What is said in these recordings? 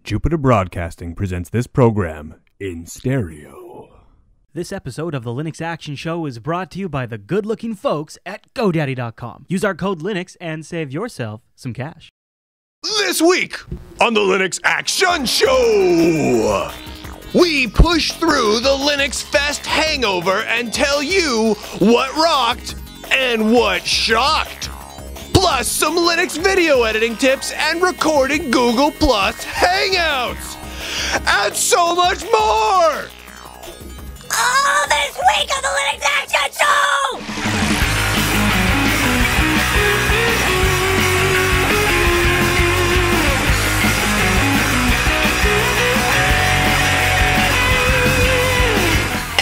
Jupiter Broadcasting presents this program in stereo. This episode of the Linux Action Show is brought to you by the good-looking folks at GoDaddy.com. Use our code Linux and save yourself some cash. This week on the Linux Action Show, we push through the LinuxFest Hangover and tell you what rocked and what shocked. Plus some Linux video editing tips and recording Google Plus Hangouts. And so much more! All this week on the Linux Action Show!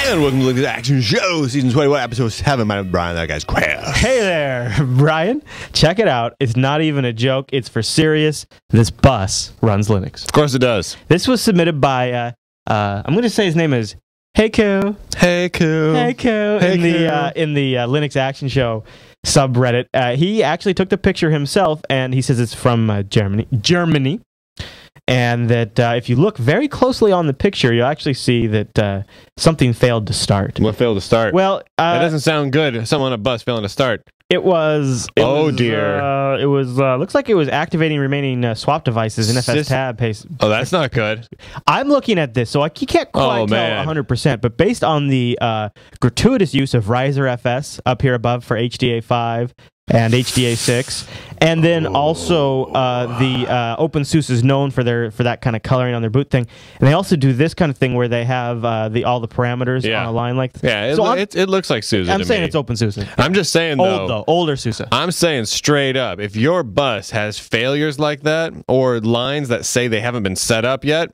And welcome to the Action Show, Season 21, Episode 7. My name is Brian, that guy's Chris. Hey there, Brian. Check it out. It's not even a joke. It's for serious. This bus runs Linux. Of course it does. This was submitted by, I'm going to say his name is Heiko. In the Linux Action Show subreddit. He actually took the picture himself, and he says it's from Germany. And that if you look very closely on the picture, you'll actually see that something failed to start. What failed to start? Well, that doesn't sound good. Someone on a bus failing to start. Looks like it was activating remaining swap devices in FS tab. Oh, that's not good. I'm looking at this, so you can't quite tell 100%, but based on the gratuitous use of Riser FS up here above for HDA5 and HDA6, and then also the OpenSUSE is known for that kind of coloring on their boot thing, and they also do this kind of thing where they have all the parameters on a line like this. Yeah, it looks like SUSE. I'm saying it's OpenSUSE. I'm just saying older SUSE. I'm saying straight up, if your bus has failures like that or lines that say they haven't been set up yet.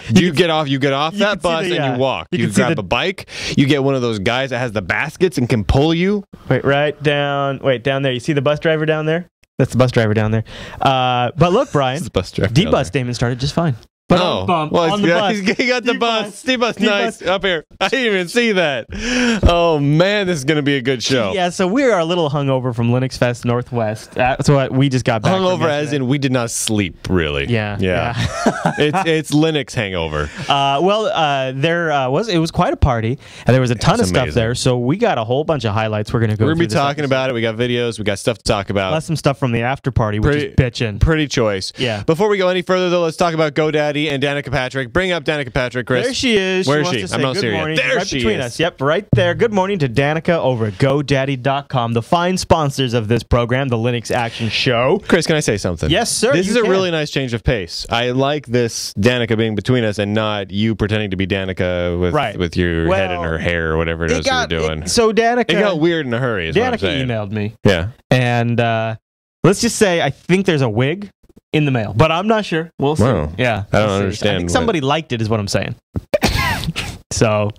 You get off that bus and you walk. You grab a bike. You get one of those guys that has the baskets and can pull you. Down there. You see the bus driver down there? That's the bus driver down there. But look, Brian, D-bus statement started just fine. He got the bus. D-bus, nice. Up here. I didn't even see that. Oh, man, this is going to be a good show. Yeah, so we are a little hungover from LinuxFest Northwest. That's what we just got back hungover as in we did not sleep, really. Yeah. It's Linux hangover. It was quite a party, and there was a ton of stuff there, so we got a whole bunch of highlights we're going to go through. We're going to be talking about it. We got videos. We got stuff to talk about. Plus some stuff from the after party, which is bitchin'. Pretty choice. Yeah. Before we go any further, though, let's talk about GoDaddy and Danica Patrick. Bring up Danica Patrick, Chris. There she is. Where is she? I'm not serious. There she is. Us. Yep, right there. Good morning to Danica over at GoDaddy.com, the fine sponsors of this program, the Linux Action Show. Chris, can I say something? Yes, sir. This is a really nice change of pace. I like this Danica being between us and not you pretending to be Danica with your head in her hair or whatever it is you were doing. So Danica... It got weird in a hurry, is what I'm saying. Danica emailed me. Yeah. And let's just say I think there's a wig in the mail, but I'm not sure. We'll see. Wow. Yeah, I don't understand. I think somebody liked it, is what I'm saying. So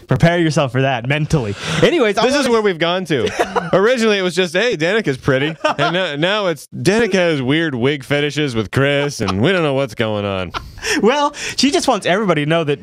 prepare yourself for that mentally. Anyways, this is where we've gone to. Originally, it was just, hey, Danica's pretty, and now it's Danica has weird wig fetishes with Chris, and we don't know what's going on. Well, she just wants everybody to know that.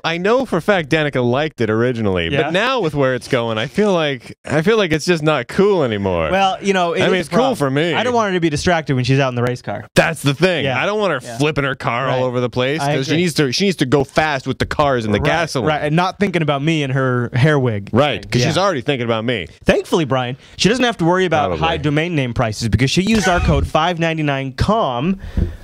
I know for a fact Danica liked it originally, but now with where it's going, I feel like it's just not cool anymore. Well, it's cool for me. I don't want her to be distracted when she's out in the race car. That's the thing. Yeah. I don't want her flipping her car all over the place because she needs to go fast with the cars and the gasoline. Right, and not thinking about me and her hair wig. Right, because she's already thinking about me. Thankfully, Brian, she doesn't have to worry about high domain name prices because she used our code 599COM.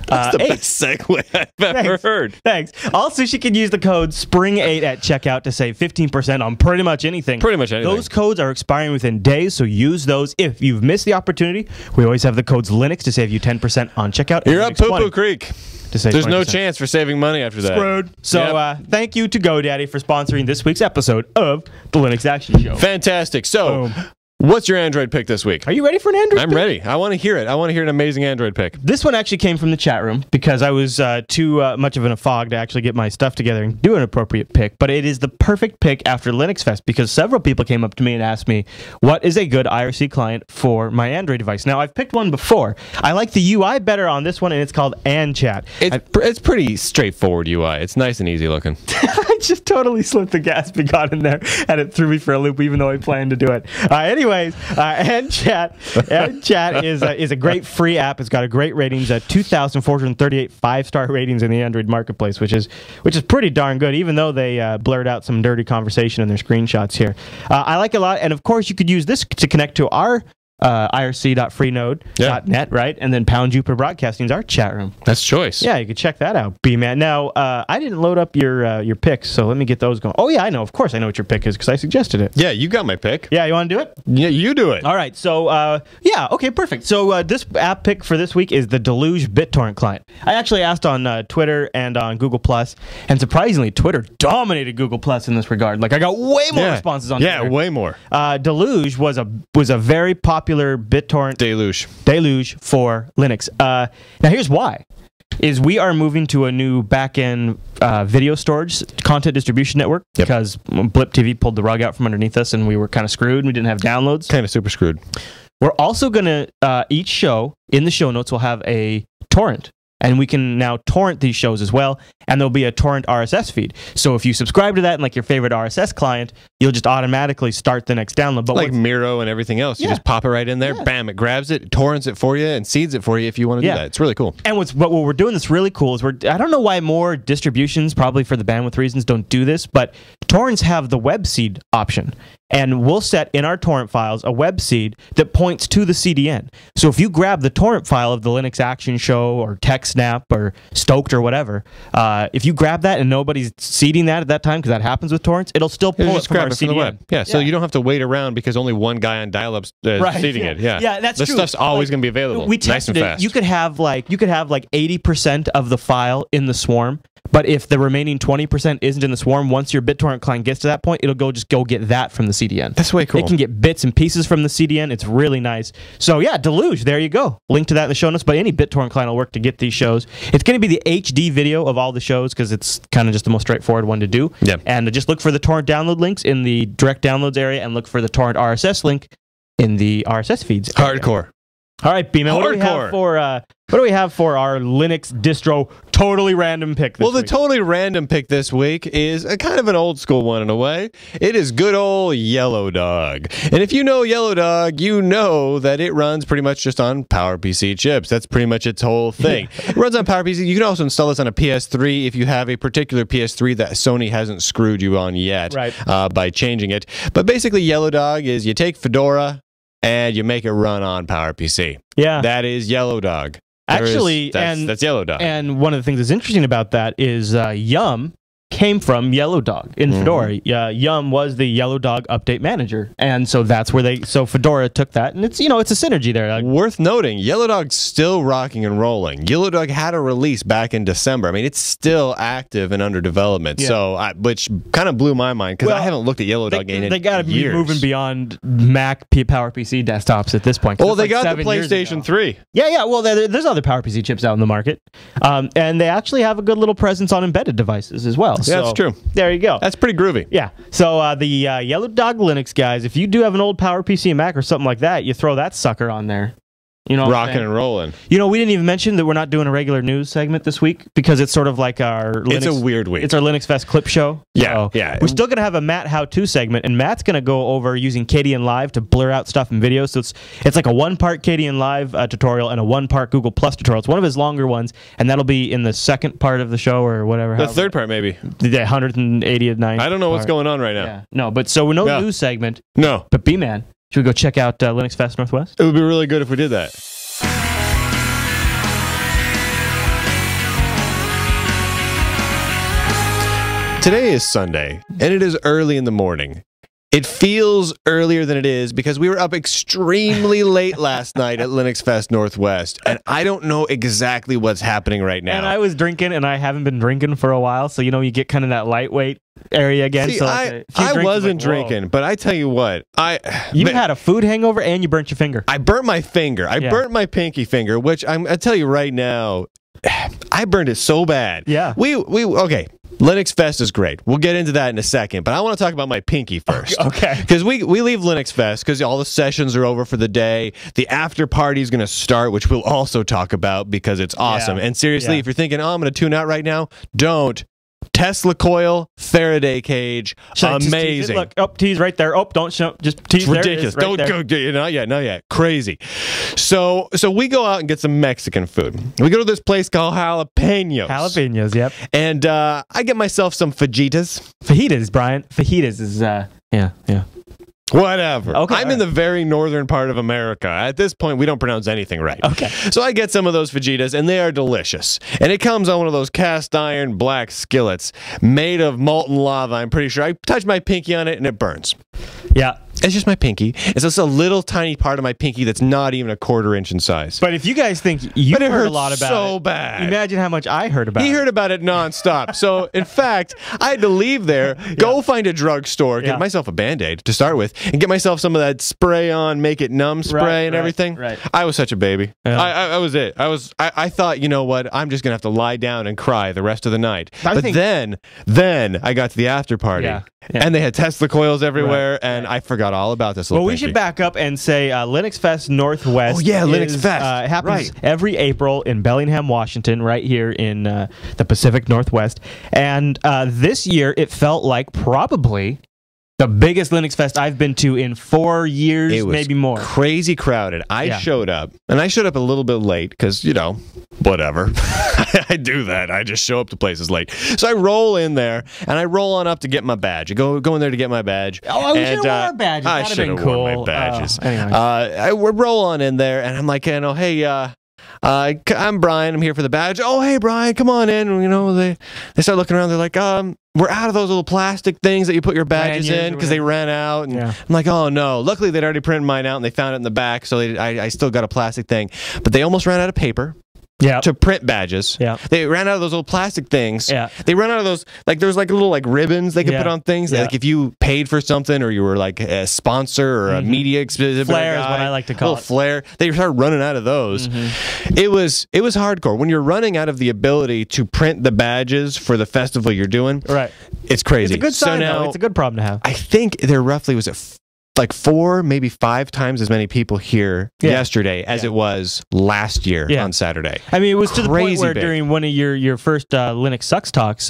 That's the best segue I've ever heard. Thanks. Also, she can use the code SPRING8 at checkout to save 15% on pretty much anything. Those codes are expiring within days, so use those. If you've missed the opportunity, we always have the codes Linux to save you 10% on checkout. You're up poo-poo creek. There's 20%. No chance for saving money after that. Screwed. So thank you to GoDaddy for sponsoring this week's episode of the Linux Action Show. Fantastic. So, what's your Android pick this week? Are you ready for an Android pick? I'm ready. I want to hear it. I want to hear an amazing Android pick. This one actually came from the chat room because I was too much of in a fog to actually get my stuff together and do an appropriate pick. But it is the perfect pick after LinuxFest because several people came up to me and asked me, what is a good IRC client for my Android device? Now, I've picked one before. I like the UI better on this one, and it's called AnChat. It's pretty straightforward UI. It's nice and easy looking. I just totally slipped the gas we got in there, and it threw me for a loop even though I planned to do it. Anyway. Anyways, and chat is a great free app. It's got a great ratings, 2,438 5-star ratings in the Android marketplace, which is pretty darn good, even though they blurred out some dirty conversation in their screenshots here. I like it a lot, and of course you could use this to connect to our irc.freenode.net, right? And then Pound Jupiter Broadcasting is our chat room. That's choice. Yeah, you can check that out, B-Man. Now, I didn't load up your picks, so let me get those going. Oh, yeah, I know. Of course I know what your pick is because I suggested it. Yeah, you got my pick. Yeah, you want to do it? Yeah, you do it. All right, so, yeah, okay, perfect. So this app pick for this week is the Deluge BitTorrent client. I actually asked on Twitter and on Google+, and surprisingly, Twitter dominated Google+ in this regard. Like, I got way more responses on Twitter. Yeah, way more. Deluge was a very popular BitTorrent deluge for Linux. Now here's why. Is we are moving to a new back-end video storage content distribution network because Blip TV pulled the rug out from underneath us and we were kind of screwed and we didn't have downloads. Kind of super screwed. We're also going to, each show, in the show notes, will have a torrent. And we can now torrent these shows as well, and there'll be a torrent RSS feed. So if you subscribe to that in like your favorite RSS client, you'll just automatically start the next download. But like Miro and everything else, you just pop it right in there, bam, it grabs it, torrents it for you, and seeds it for you if you want to do that. It's really cool. And what we're doing that's really cool is I don't know why more distributions, probably for the bandwidth reasons, don't do this, but torrents have the web seed option. And we'll set in our torrent files a web seed that points to the CDN. So if you grab the torrent file of the Linux Action Show or TechSnap or Stoked or whatever, if you grab that and nobody's seeding that at that time, because that happens with torrents, it'll still pull it from our CDN. From the web. Yeah, so you don't have to wait around because only one guy on dial-up's seeding it. Yeah, that's true. This stuff's always going to be available. We tested it. Fast. You could have like 80% of the file in the swarm. But if the remaining 20% isn't in the swarm, once your BitTorrent client gets to that point, it'll just go get that from the CDN. That's way cool. It can get bits and pieces from the CDN. It's really nice. So yeah, Deluge, there you go. Link to that in the show notes. But any BitTorrent client will work to get these shows. It's going to be the HD video of all the shows because it's kind of just the most straightforward one to do. Yeah. And just look for the torrent download links in the direct downloads area and look for the torrent RSS link in the RSS feeds. Hardcore. All right, B-Man, what do we have for our Linux distro totally random pick this week? Well, the totally random pick this week is a kind of an old school one in a way. It is good old Yellow Dog. And if you know Yellow Dog, you know that it runs pretty much just on PowerPC chips. That's pretty much its whole thing. It runs on PowerPC. You can also install this on a PS3 if you have a particular PS3 that Sony hasn't screwed you on yet by changing it. But basically, Yellow Dog is you take Fedora and you make it run on PowerPC. Yeah. That is Yellow Dog. Actually, that's Yellow Dog. And one of the things that's interesting about that is Yum came from Yellow Dog in Fedora. Yum was the Yellow Dog update manager, and so that's where so Fedora took that, and it's it's a synergy there. Worth noting, Yellow Dog's still rocking and rolling. Yellow Dog had a release back in December. I mean, it's still active and under development. So, which kind of blew my mind because I haven't looked at Yellow Dog in years. They got to be moving beyond Mac PowerPC desktops at this point. Well, they got the PlayStation 3. Yeah. Well, there's other PowerPC chips out in the market, and they actually have a good little presence on embedded devices as well. Yeah, that's true. There you go. That's pretty groovy. Yeah. So the Yellow Dog Linux guys, if you do have an old PowerPC and Mac or something like that, you throw that sucker on there. Rocking and rolling. We didn't even mention that we're not doing a regular news segment this week because it's sort of like our Linux. It's a weird week. It's our LinuxFest clip show. Yeah, so we're still going to have a Matt how-to segment, and Matt's going to go over using KDN Live to blur out stuff in videos. So it's like a one-part KDN Live tutorial and a one-part Google Plus tutorial. It's one of his longer ones, and that'll be in the second part of the show or whatever. The third part, maybe. The 189th. I don't know what's going on right now. Yeah. No, but so no news segment. No. But B-Man, should we go check out LinuxFest Northwest? It would be really good if we did that. Today is Sunday, and it is early in the morning. It feels earlier than it is because we were up extremely late last night at LinuxFest Northwest, and I don't know exactly what's happening right now. And I was drinking, and I haven't been drinking for a while, so you get kind of that lightweight area again. See, so I wasn't drinking, but I tell you what, you had a food hangover and you burnt your finger. I burnt my finger. I burnt my pinky finger, which I tell you right now, I burned it so bad. Yeah. Okay. LinuxFest is great. We'll get into that in a second, but I want to talk about my pinky first. Okay. Because we leave LinuxFest because all the sessions are over for the day. The after party is going to start, which we'll also talk about because it's awesome. And seriously, if you're thinking, oh, I'm going to tune out right now, don't Tesla coil, Faraday cage, amazing. Look, tease right there. Oh, don't show. Just tease. It's ridiculous. There it is, Don't go. Not yet. Crazy. So we go out and get some Mexican food. We go to this place called Jalapenos. Jalapenos, yep. And I get myself some fajitas. Fajitas, Brian. Fajitas is yeah. Whatever. Okay, I'm in the very northern part of America. At this point, we don't pronounce anything right. Okay. So I get some of those fajitas, and they are delicious. And it comes on one of those cast iron black skillets made of molten lava, I'm pretty sure. I touch my pinky on it, and it burns. Yeah. It's just my pinky. It's just a little tiny part of my pinky that's not even a 1/4 inch in size. But if you guys think you heard a lot about so it, bad. Imagine how much I heard about it. He heard about it nonstop. So, in fact, I had to leave there, go find a drugstore, get myself a Band-Aid to start with, and get myself some of that spray-on, make-it-numb spray and everything. Right. I was such a baby. Yeah. I was it. I thought, you know what, I'm just going to have to lie down and cry the rest of the night. But then I got to the after party, and they had Tesla coils everywhere, and I forgot all about this little we should back up and say LinuxFest Northwest. Oh, yeah, LinuxFest. It happens every April in Bellingham, Washington, right here in the Pacific Northwest. And this year, it felt like probably the biggest LinuxFest I've been to in 4 years, it was maybe more. Crazy crowded. I showed up, and I showed up a little bit late because, you know, whatever. I do that. I just show up to places late. So I roll in there, and I roll on up to get my badge. I go in there to get my badge. Oh, we should have worn our badges. I That'd should have have been cool. worn my badges. I roll on in there, and I'm like, you know, hey, I'm Brian. I'm here for the badge. Oh, hey, Brian, come on in. You know, they start looking around. They're like, we're out of those little plastic things that you put your badges in because they ran out. And I'm like, oh, no. Luckily, they'd already printed mine out, and they found it in the back, so I still got a plastic thing. But they almost ran out of paper. To print badges. They ran out of those little plastic things. They ran out of those, like, there's like little like ribbons they could put on things. Like if you paid for something or you were like a sponsor or a media exhibitor. Flare is what I like to call it. Flare. They started running out of those. It was hardcore. When you're running out of the ability to print the badges for the festival you're doing, it's crazy. It's a good sign, now, though. It's a good problem to have. I think there roughly was like 4, maybe 5 times as many people here yesterday as it was last year on Saturday. I mean, it was to the point where during one of your first Linux Sucks talks,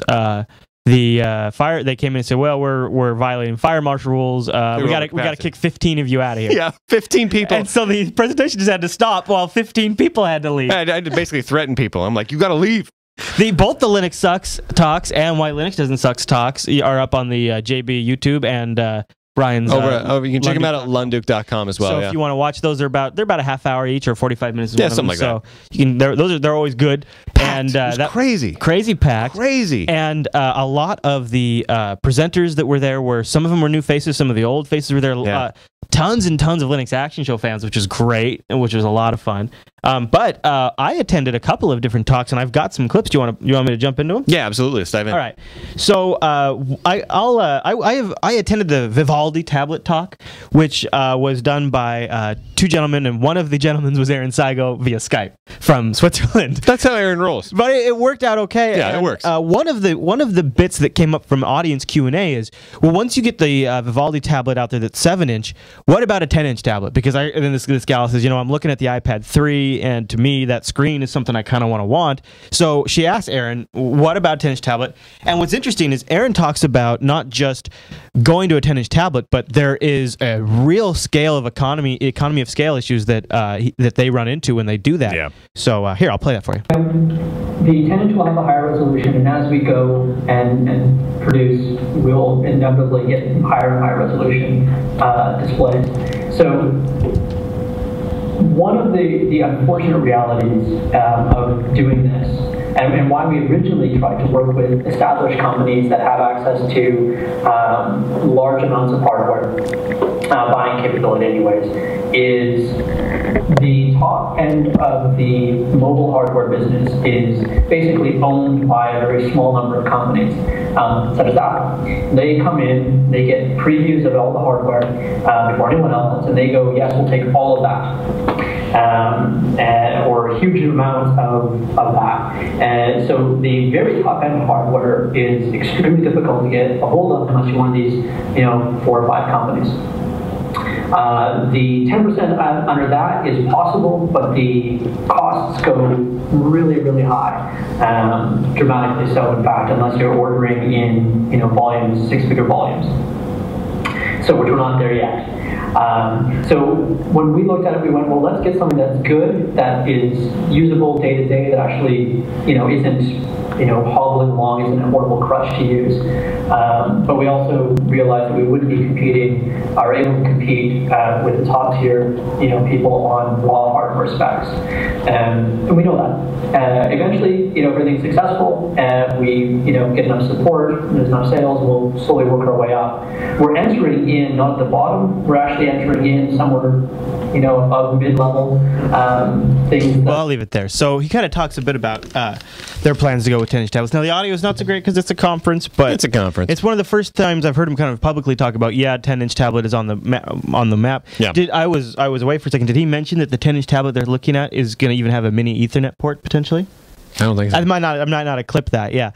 they came in and said, well, we're violating fire marshal rules. We got to kick 15 of you out of here. Yeah, 15 people. And so the presentation just had to stop while 15 people had to leave. I had to basically threaten people. I'm like, you got to leave. Both the Linux Sucks talks and Why Linux Doesn't Sucks talks are up on the JB YouTube and Brian's you can check them out at lunduke.com as well. So if you want to watch those, they're about a half hour each or 45 minutes. Something like that. So you can. They're always good. Packed. And that's crazy packed, crazy. And a lot of the presenters that were there were some of them were new faces, some of the old faces were there. Tons and tons of Linux Action Show fans, which is great, and which was a lot of fun. But I attended a couple of different talks, and I've got some clips. You want me to jump into them? Yeah, absolutely. Let's dive in. All right. So I attended the Vivaldi tablet talk, which was done by 2 gentlemen, and one of the gentlemen was Aaron Saigo via Skype from Switzerland. That's how Aaron rolls. But it worked out okay. Yeah, it works. One of the bits that came up from audience Q&A is, well, once you get the Vivaldi tablet out there that's 7-inch, what about a 10-inch tablet? Because then this gal says, I'm looking at the iPad 3, and to me, that screen is something I kind of want. So she asked Aaron, what about a 10-inch tablet? And what's interesting is Aaron talks about not just going to a 10-inch tablet, but there is a real scale of economy of scale issues that they run into when they do that. Yeah. So here, I'll play that for you. The 10-inch will have a higher resolution, and as we go and produce, we'll inevitably get higher and higher resolution displays. So one of the unfortunate realities of doing this, and why we originally tried to work with established companies that have access to large amounts of hardware, buying capability anyways, is the top end of the mobile hardware business is basically owned by a very small number of companies, such as Apple. They come in, they get previews of all the hardware before anyone else, and they go, yes, we'll take all of that. Or huge amounts of that. And so the very top end hardware is extremely difficult to get a hold of unless you're one of these, 4 or 5 companies. The 10% under that is possible, but the costs go really, really high, dramatically so, in fact, unless you're ordering in volumes, 6-figure volumes. So, which we're not there yet. So when we looked at it, we went, well, let's get something that's good, that is usable day to day, that actually, isn't, hobbling along, isn't a horrible crutch to use. But we also realized that we wouldn't be competing, or able to compete with the top tier, people on raw hardware specs. And we know that. Eventually, if everything's successful and we, get enough support, there's enough sales, we'll slowly work our way up. We're entering in, not at the bottom, we're actually entering in somewhere, above mid-level things. Well, I'll leave it there. So he kind of talks a bit about their plans to go with 10-inch tablets. Now, the audio is not so great because it's a conference, but it's a conference. It's one of the first times I've heard him kind of publicly talk about, 10-inch tablet is on the map. Yeah. I was away for a second. Did he mention that the 10-inch tablet they're looking at is going to even have a mini Ethernet port potentially? I don't think so. I might not have clipped that. Yeah,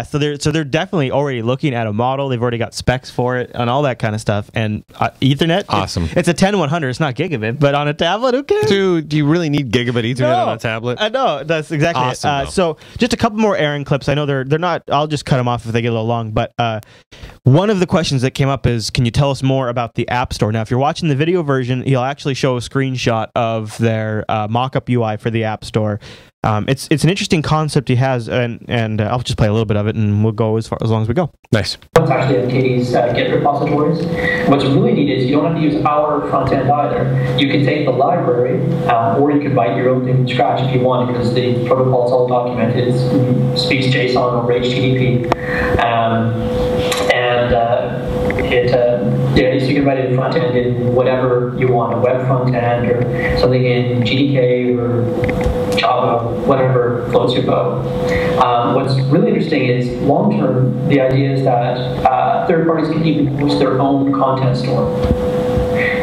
So they're definitely already looking at a model. They've already got specs for it and all that kind of stuff. And Ethernet, awesome. It's a 10100. It's not gigabit, but on a tablet, who cares? Dude, do you really need gigabit Ethernet on a tablet? No, that's exactly awesome, it. So just a couple more Aaron clips. I know they're not. I'll just cut them off if they get a little long. But one of the questions that came up is, can you tell us more about the App Store? Now, if you're watching the video version, he'll actually show a screenshot of their mock-up UI for the App Store. It's an interesting concept he has, and I'll just play a little bit of it, and we'll go as long as we go. Nice. It's actually at Katie's Git repositories. What's really neat is you don't have to use our front end either. You can take the library, or you can write your own thing from scratch if you want, because the protocol is all documented. It speaks JSON over HTTP, so you can write it front end in whatever you want, a web front end or something in GDK or Java, whatever floats your boat. What's really interesting is long term, the idea is that third parties can even host their own content store.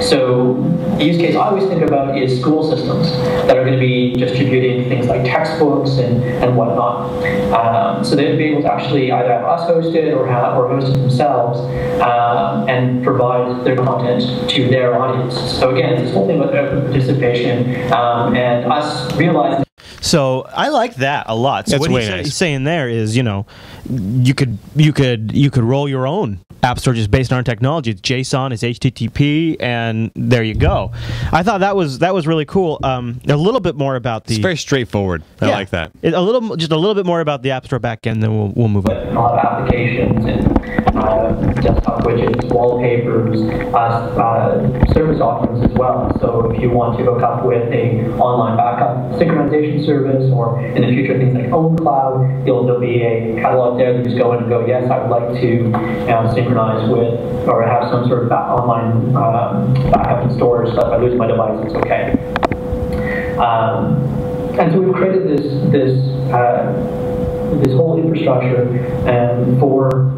So the use case I always think about is school systems that are going to be distributing things like textbooks and whatnot. So they'd be able to actually either have us host it or host it themselves and provide their content to their audience. So again, this whole thing about open participation and us realizing. So I like that a lot. So that's what nice. He's saying there is, you could roll your own app store just based on our technology. It's JSON, it's HTTP, and there you go. I thought that was really cool. A little bit more about the. It's very straightforward. I like that. Just a little bit more about the App Store backend, then we'll move on. A lot of applications and desktop widgets, wallpapers, service offerings as well. So if you want to hook up with a online backup synchronization service, or in the future things like OwnCloud, there'll be a catalog there that you just go in and go, yes, I would like to synchronize with, or have some sort of online backup and storage, so if I lose my device, it's okay. And so we've created this whole infrastructure for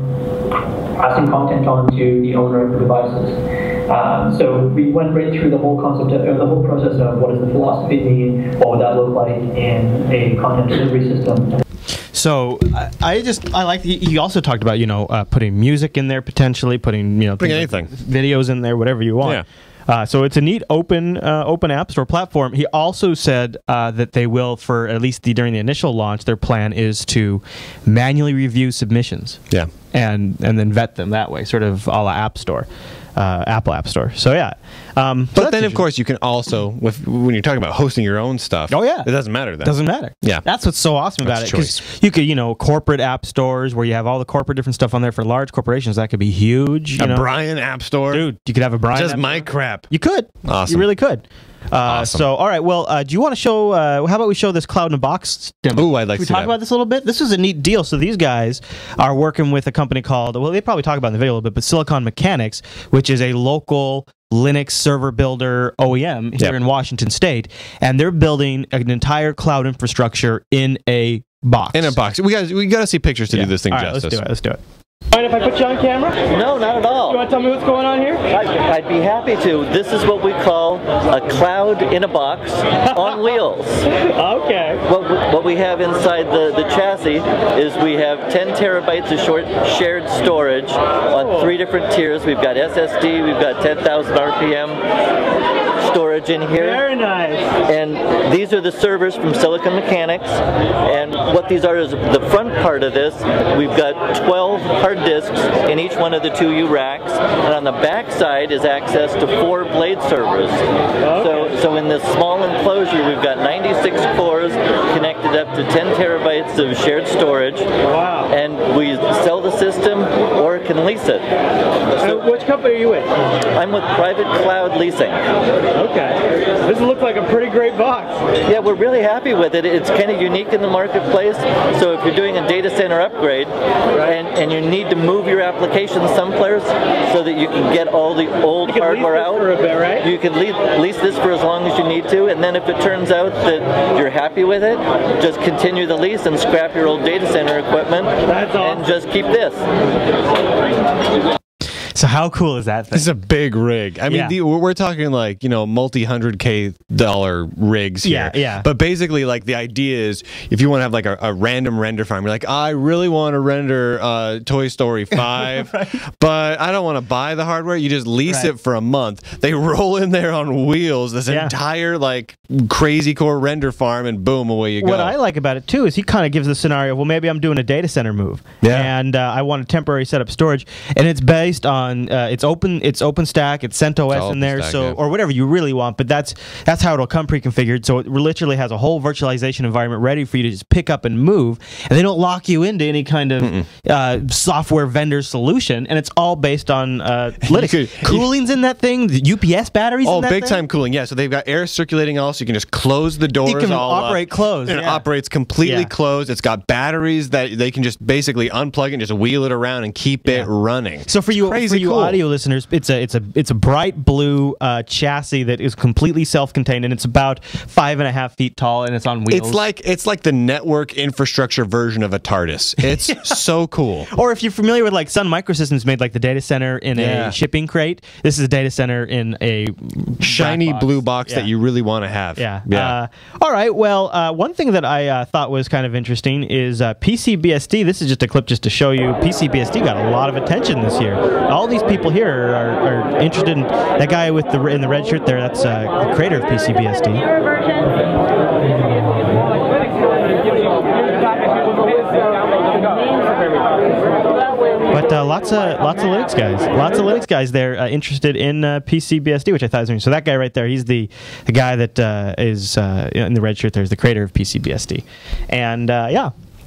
passing content on to the owner of the devices. So we went right through the whole concept, or the whole process of what does the philosophy mean, what would that look like in a content delivery system. So I like. He also talked about putting music in there potentially, putting anything, videos in there, whatever you want. Yeah. So it's a neat open app store platform. He also said that they will, for at least during the initial launch, their plan is to manually review submissions. Yeah. And then vet them that way, sort of a la App Store. Apple App Store. So yeah. But then of course you can also, when you're talking about hosting your own stuff. Oh yeah. It doesn't matter then. Doesn't matter. Yeah. That's what's so awesome about it. Because you could, corporate app stores where you have all the corporate different stuff on there for large corporations. That could be huge. A Brian App Store. Dude, you could have a Brian Just app my store. crap. You could. Awesome. You really could. Awesome. So, all right. Well, do you want to show? How about we show this cloud in a box demo? Ooh, I'd like to see that. Talk about this a little bit. This is a neat deal. So these guys are working with a company called. Well, they probably talk about it in the video a little bit, but Silicon Mechanics, which is a local Linux server builder OEM here in Washington State, and they're building an entire cloud infrastructure in a box. In a box. We got to see pictures to do this thing all right, justice. Let's do it. Mind if I put you on camera? No, not at all. You want to tell me what's going on here? I'd be happy to. This is what we call a cloud in a box on wheels. Okay. What we have inside the chassis is we have 10 terabytes of shared storage on 3 different tiers. We've got SSD, we've got 10,000 RPM storage in here. Very nice. And these are the servers from Silicon Mechanics. And what these are is the front part of this, we've got 12 hard disks in each one of the 2U racks. And on the back side is access to 4 blade servers. Okay. So in this small enclosure, we've got 96 cores connected up to 10 terabytes of shared storage. Wow. And we sell the system or can lease it. So, which company are you with? I'm with Private Cloud Leasing. Okay. This looks like a pretty great box. Yeah, we're really happy with it. It's kind of unique in the marketplace. So if you're doing a data center upgrade and you need to move your applications someplace so that you can get all the old hardware out, for a bit, right? you can lease this for as long as you need to. And then if it turns out that you're happy with it, just continue the lease and scrap your old data center equipment. That's awesome. And just keep this. So how cool is that thing? This is a big rig. I mean, we're talking like, multi-$100K rigs here. Yeah. But basically, like, the idea is if you want to have like a random render farm, you're like, I really want to render Toy Story 5, but I don't want to buy the hardware. You just lease it for a month. They roll in there on wheels this entire like crazy core render farm, and boom, away you go. What I like about it too is he kind of gives the scenario. Well, maybe I'm doing a data center move, and I want a temporary setup storage, and it's based on it's OpenStack, it's CentOS in there, or whatever you really want. But that's how it'll come pre-configured. So it literally has a whole virtualization environment ready for you to just pick up and move, and they don't lock you into any kind of software vendor solution. And it's all based on Linux. Cooling's in that thing. The UPS batteries. Oh, in that big thing. Time cooling. Yeah, so they've got air circulating also. You can just close the doors. You can all operate closed. And it operates completely closed. It's got batteries that they can just basically unplug and just wheel it around and keep it running. So for you cool. audio listeners, it's a bright blue chassis that is completely self-contained, and it's about 5.5 feet tall, and it's on wheels. It's like the network infrastructure version of a TARDIS. It's so cool. Or if you're familiar with like Sun Microsystems made like the data center in a shipping crate, this is a data center in a shiny blue box that you really want to have. Yeah. All right. Well, one thing that I thought was kind of interesting is PCBSD. This is just a clip just to show you. PCBSD got a lot of attention this year. All these people here are interested in that guy with in the red shirt there. That's the creator of PCBSD. But lots of Linux guys there interested in PCBSD, which I thought was interesting. So that guy right there, he's the guy that is in the red shirt. There's the creator of PCBSD, and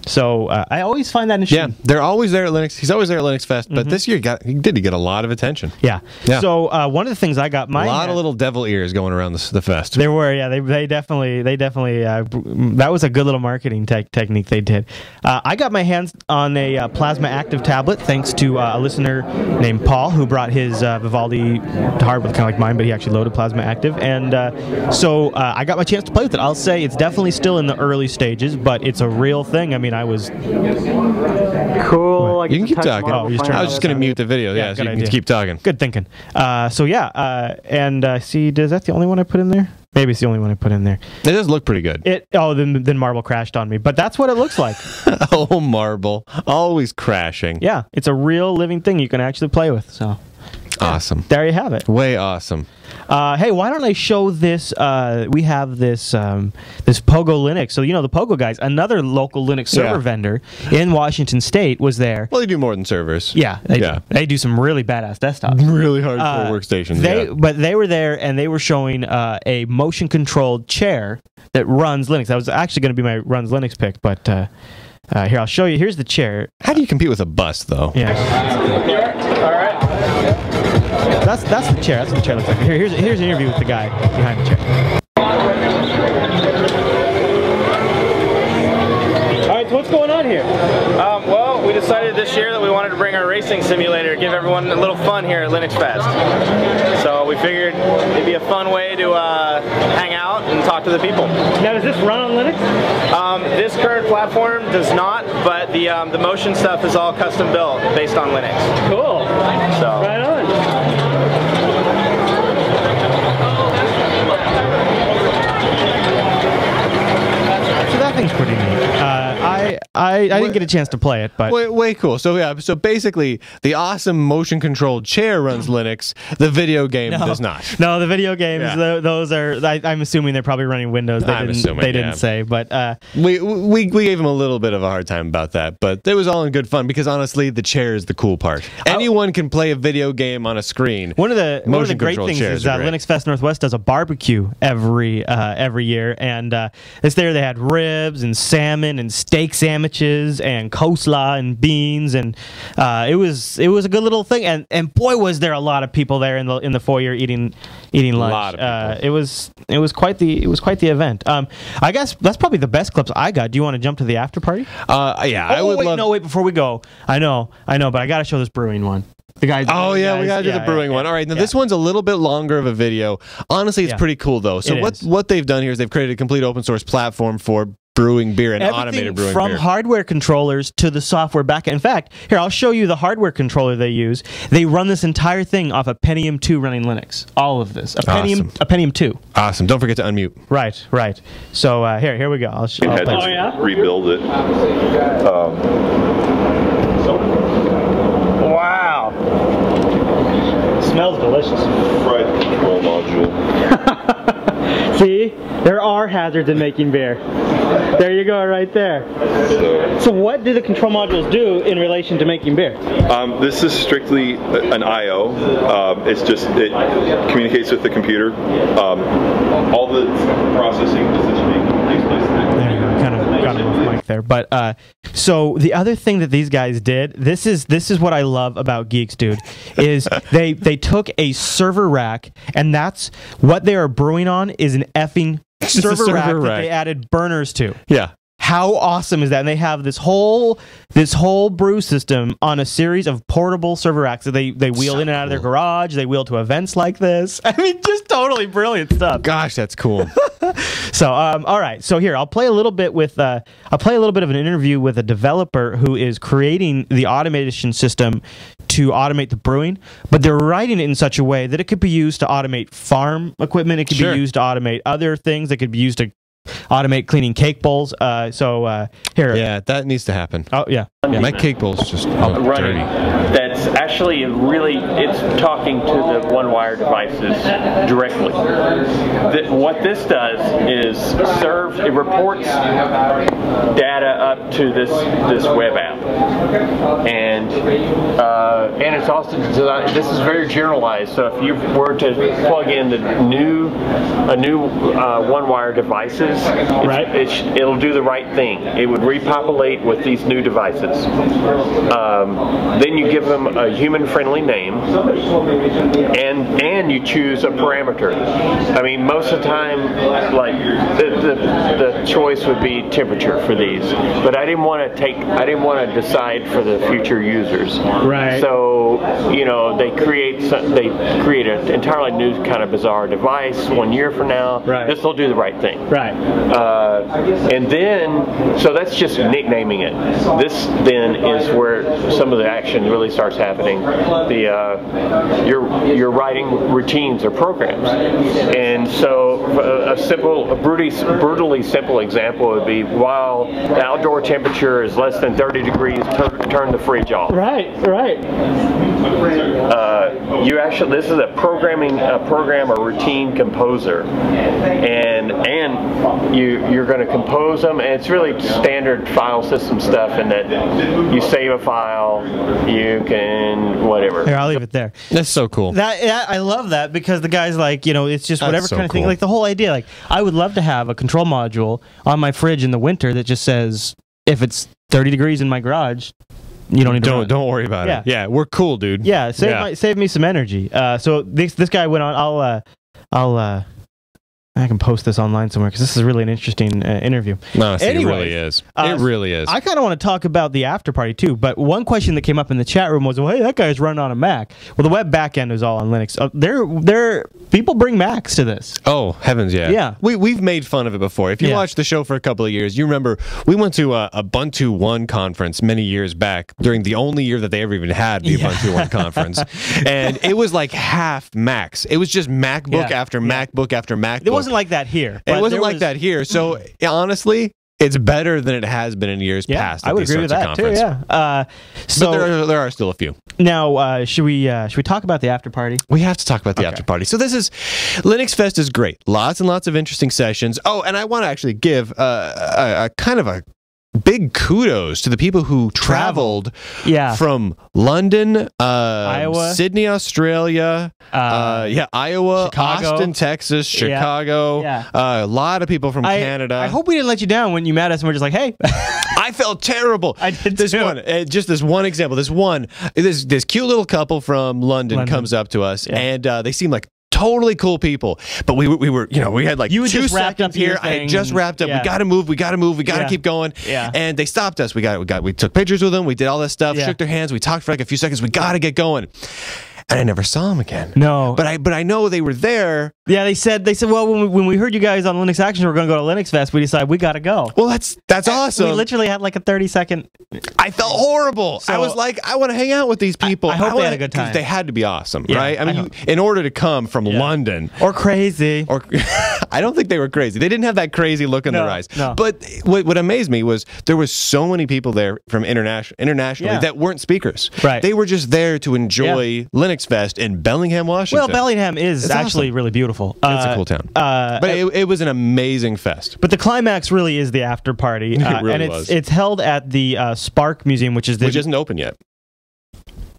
So I always find that interesting. Yeah, they're always there at Linux. He's always there at LinuxFest, but this year he did get a lot of attention. Yeah. So one of the things I got a lot of little devil ears going around the fest. There were, they definitely that was a good little marketing technique they did. I got my hands on a Plasma Active tablet thanks to a listener named Paul who brought his Vivaldi hardware, kind of like mine, but he actually loaded Plasma Active, and so I got my chance to play with it. I'll say it's definitely still in the early stages, but it's a real thing. I mean, I was cool. You can keep talking. I was just going to mute the video. Yeah, so you can keep talking. Good thinking. So yeah, and see, is that the only one I put in there? Maybe it's the only one I put in there. It does look pretty good. Then Marble crashed on me, but that's what it looks like. Oh, Marble, always crashing. Yeah, it's a real living thing you can actually play with. So awesome. There you have it. Way awesome. Hey, why don't I show this? We have this this Pogo Linux. So, the Pogo guys, another local Linux server vendor in Washington State was there. Well, they do more than servers. Yeah, they do some really badass desktops. Really hardcore workstations. But they were there, and they were showing a motion-controlled chair that runs Linux. That was actually going to be my runs Linux pick, but here, I'll show you. Here's the chair. How do you compete with a bus, though? Yeah. All right. That's the chair. That's what the chair looks like. Here's an interview with the guy behind the chair. All right, so what's going on here? Well, we decided this year that we wanted to bring our racing simulator, give everyone a little fun here at LinuxFest. So we figured it'd be a fun way to hang out and talk to the people. Now, does this run on Linux? This current platform does not, but the motion stuff is all custom built based on Linux. Cool. So. Right on. So that thing's pretty neat. I didn't get a chance to play it, but way cool. So yeah, so basically the awesome motion controlled chair runs Linux. The video game does not. No, the video games, those are. I'm assuming they're probably running Windows. They didn't say, but we gave them a little bit of a hard time about that, but it was all in good fun because honestly, the chair is the cool part. Anyone can play a video game on a screen. One of the great things is LinuxFest Northwest does a barbecue every year, and this there they had ribs and salmon and steak sandwiches and coleslaw and beans, and it was a good little thing, and boy was there a lot of people there in the foyer eating lunch. A lot of people. It was quite the event. I guess that's probably the best clips I got. Do you want to jump to the after party? Yeah, I would love. No, wait, before we go. I know, but I got to show this brewing one. The guys. Oh yeah, we gotta do the brewing one. All right, now this one's a little bit longer of a video. Honestly, it's pretty cool though. So what they've done here is they've created a complete open source platform for brewing beer and automated brewing from beer. Hardware controllers to the software backend. In fact, here I'll show you the hardware controller they use. They run this entire thing off a Pentium 2 running Linux. All of this, a Pentium 2. Awesome. Don't forget to unmute. Right. So here we go. I'll rebuild it. Wow. Smells delicious. Right control module. See, there are hazards in making beer. There you go, right there. So what do the control modules do in relation to making beer? This is strictly an I/O. It communicates with the computer. All the processing decision-making takes place there. There you go. Kind of got him off mic there. But so the other thing that these guys did, this is what I love about Geeks, dude, is they took a server rack, and that's what they are brewing on is an effing server rack that they added burners to. Yeah. How awesome is that? And they have this whole brew system on a series of portable server racks that they wheel in and out of their garage. They wheel to events like this. I mean, just totally brilliant stuff. Gosh, that's cool. So, all right. So here, I'll play a little bit of an interview with a developer who is creating the automation system to automate the brewing, but they're writing it in such a way that it could be used to automate farm equipment. It could be used to automate other things. It could be used to automate cleaning cake bowls. Here. Yeah, that needs to happen. Oh, yeah. My cake bowl's just dirty. That's actually it's talking to the one-wire devices directly. What this does is it reports data up to this web app, and it's also designed. This is very generalized. So if you were to plug in a new one-wire devices, it'll do the right thing. It would repopulate with these new devices. Then you give them a human-friendly name, and you choose a parameter. I mean, most of the time, like the choice would be temperature for these, but I didn't want to decide for the future users. Right. So they create an entirely new kind of bizarre device. 1 year from now, this will do the right thing. Right. And then, so that's just nicknaming it. This then is where some of the action really starts happening. You're writing routines or programs, and so a brutally simple example would be while the outdoor temperature is less than 30 degrees, turn the fridge off. Right. This is a program or routine composer, and you're going to compose them, and it's really standard file system stuff in that you save a file, you can whatever. Here, I'll leave it there. That's so cool. I love that because the guy's like, it's just whatever kind of thing. Like the whole idea, like I would love to have a control module on my fridge in the winter that just says if it's 30 degrees in my garage, you don't need to run. Don't worry about it. Yeah, we're cool, dude. Yeah, save me some energy. So this guy went on. I'll I can post this online somewhere because this is really an interesting interview. No, see, Anyways, it really is. It really is. I kind of want to talk about the after party too, but one question that came up in the chat room was, well, hey, that guy's running on a Mac. Well, the web backend is all on Linux. People bring Macs to this. Oh, heavens, yeah. Yeah. We've made fun of it before. If you watched the show for a couple of years, you remember we went to a Ubuntu One conference many years back during the only year that they ever even had the Ubuntu One conference. And it was like half Macs. It was just MacBook after MacBook after MacBook. It wasn't like that here. It wasn't like that here. So honestly, it's better than it has been in years past. I would agree with that too. Yeah. So but there are still a few. Now, should we talk about the after party? We have to talk about the after party. So this is Linux Fest is great. Lots and lots of interesting sessions. Oh, and I want to actually give a kind of a big kudos to the people who traveled from London, Iowa, Sydney, Australia, Iowa, Chicago. Austin, Texas, Chicago. A lot of people from Canada. I hope we didn't let you down when you met us and we're just like, hey. I felt terrible. I did this too. one, just this one example. This cute little couple from London comes up to us, and they seem like totally cool people, but we were we had like you 2 seconds here. I had just wrapped up. We gotta move. We gotta keep going. And they stopped us. We took pictures with them. We did all this stuff. Shook their hands. We talked for like a few seconds. We gotta get going. And I never saw them again. No, but I know they were there. Yeah, they said well when we heard you guys on Linux Action we're going to go to Linux Fest, we decided we got to go. Well, that's awesome. We literally had like a 30-second. I felt horrible. So, I was like, I want to hang out with these people. I hope they had a good time. They had to be awesome, right? I mean, in order to come from London or crazy, or I don't think they were crazy. They didn't have that crazy look in their eyes. No. But what amazed me was there was so many people there from internationally that weren't speakers. Right. They were just there to enjoy Linux Fest in Bellingham, Washington. Well, Bellingham is actually really beautiful. It's a cool town. But it was an amazing fest. But the climax really is the after party. It really and was. It's held at the Spark Museum, which isn't open yet.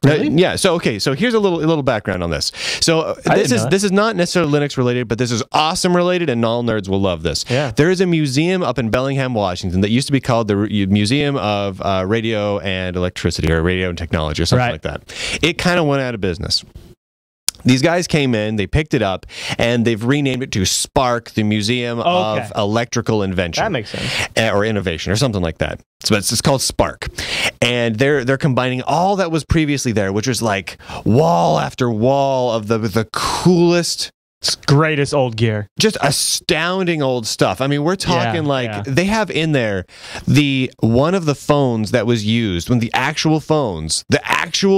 Really? Yeah. So here's a little background on this. So this is not necessarily Linux related, but this is awesome related, and all nerds will love this. Yeah. There is a museum up in Bellingham, Washington, that used to be called the Museum of Radio and Electricity, or Radio and Technology, or something like that. It kind of went out of business. These guys came in, they picked it up, and they've renamed it to Spark, the Museum of Electrical Invention. That makes sense. Or Innovation, or something like that. So it's called Spark. And they're combining all that was previously there, which was like wall after wall of the coolest, greatest old gear. Just astounding old stuff. I mean, we're talking they have in there one of the phones that was used when the actual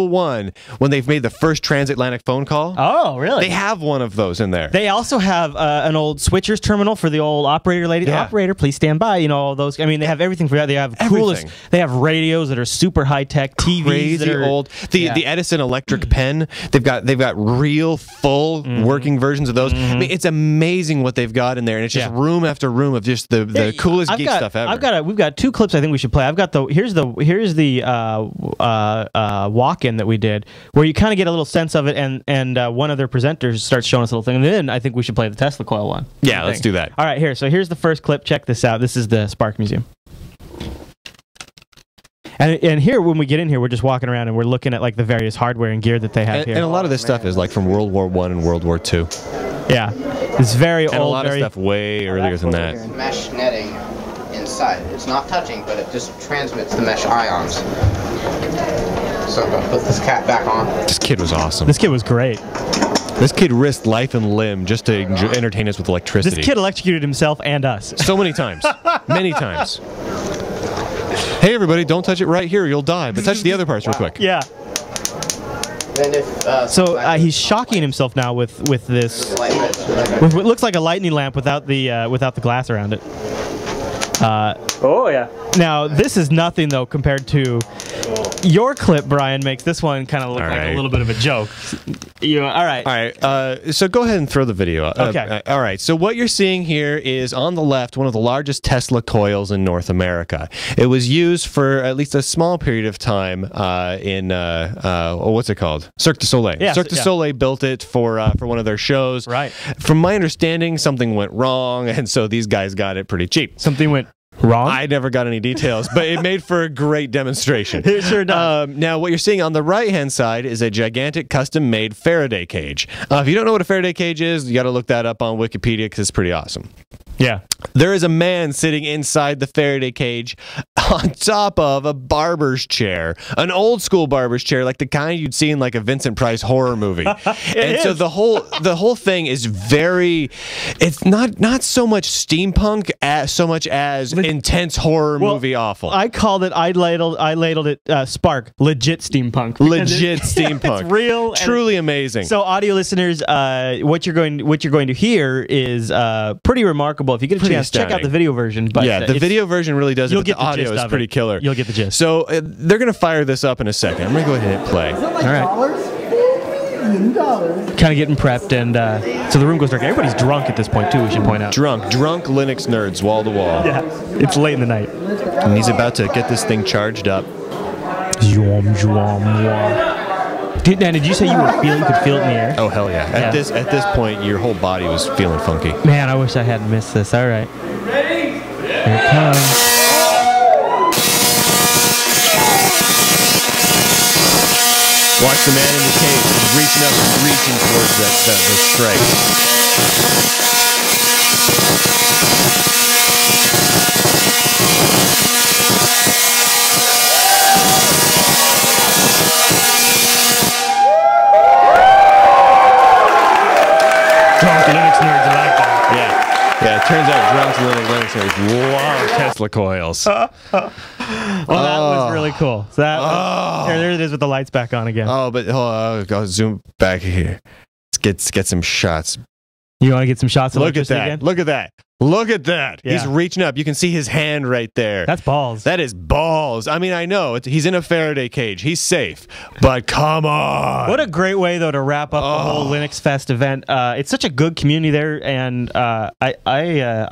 one when they've made the first transatlantic phone call. Oh, really? They have one of those in there. They also have an old switchers terminal for the old operator lady. Yeah. Operator, please stand by. All those. I mean, they have everything for that. They have coolest. They have radios that are super high tech. TVs crazy that are old. The Edison electric pen. They've got real full working versions of those. I mean, it's amazing what they've got in there, and it's just room after room of just the coolest geek stuff ever. We've got 2 clips I think we should play. I've got here's the walk-in that we did, where you kind of get a little sense of it, and one of their presenters starts showing us a little thing, and then I think we should play the Tesla coil one. Yeah, let's do that. All right, here's the first clip. Check this out. This is the Spark Museum. And here, when we get in here, we're just walking around and we're looking at like the various hardware and gear that they have here. And a lot of this stuff is like from World War I and World War II. Yeah, it's very old. And a lot of stuff way earlier than that. Mesh netting inside. It's not touching, but it just transmits the mesh ions. So I'm gonna put this cap back on. This kid was awesome. This kid was great. This kid risked life and limb just to entertain us with electricity. This kid electrocuted himself and us. So many times. Many times. Hey everybody, don't touch it right here, you'll die. But touch the other parts real quick. Yeah. Then if, he's shocking himself now with this, with what looks like a lightning lamp without the glass around it. Oh yeah. Now this is nothing though compared to your clip. Brian makes this one kind of look like a little bit of a joke. All right. So go ahead and throw the video up. Okay. All right. So what you're seeing here is on the left one of the largest Tesla coils in North America. It was used for at least a small period of time in what's it called? Cirque du Soleil. Yeah, Cirque du Soleil built it for one of their shows. Right. From my understanding, something went wrong, and so these guys got it pretty cheap. Something went Wrong? I never got any details, but it made for a great demonstration. It sure does. Now, what you're seeing on the right-hand side is a gigantic custom-made Faraday cage. If you don't know what a Faraday cage is, you got to look that up on Wikipedia because it's pretty awesome. Yeah. There is a man sitting inside the Faraday cage on top of a barber's chair, an old school barber's chair, like the kind you'd see in like a Vincent Price horror movie. So the whole thing is it's not so much steampunk as so much as intense horror movie awful. I ladled it Spark, legit steampunk. Legit steampunk. It's real, truly amazing. So audio listeners, what you're going to hear is pretty remarkable. If you get a chance, check out the video version. But yeah, the video version really does it, but the audio is pretty killer. You'll get the gist. So they're going to fire this up in a second. I'm going to go ahead and hit play. All right. Kind of getting prepped, and so the room goes dark. Everybody's drunk at this point, too, we should point out. Drunk Linux nerds, wall to wall. Yeah, it's late in the night. And he's about to get this thing charged up. Did you say you could feel it in the air? Oh, hell yeah. At this point, your whole body was feeling funky. Man, I wish I hadn't missed this. All right. Ready? Here it comes. Watch the man in the cage. He's reaching up and reaching towards the strike. Drunk Linux nerds are like that. Yeah, it turns out drunk Linux nerds love Tesla coils. Well, that was really cool. So there it is with the lights back on again. Oh, but I'll zoom back here. Let's get some shots. You want to get some shots of Look at that. again? Look at that. Look at that. Yeah. He's reaching up. You can see his hand right there. That's balls. That is balls. I mean, I know. He's in a Faraday cage. He's safe. But come on. What a great way, though, to wrap up the whole Linux Fest event. It's such a good community there, and I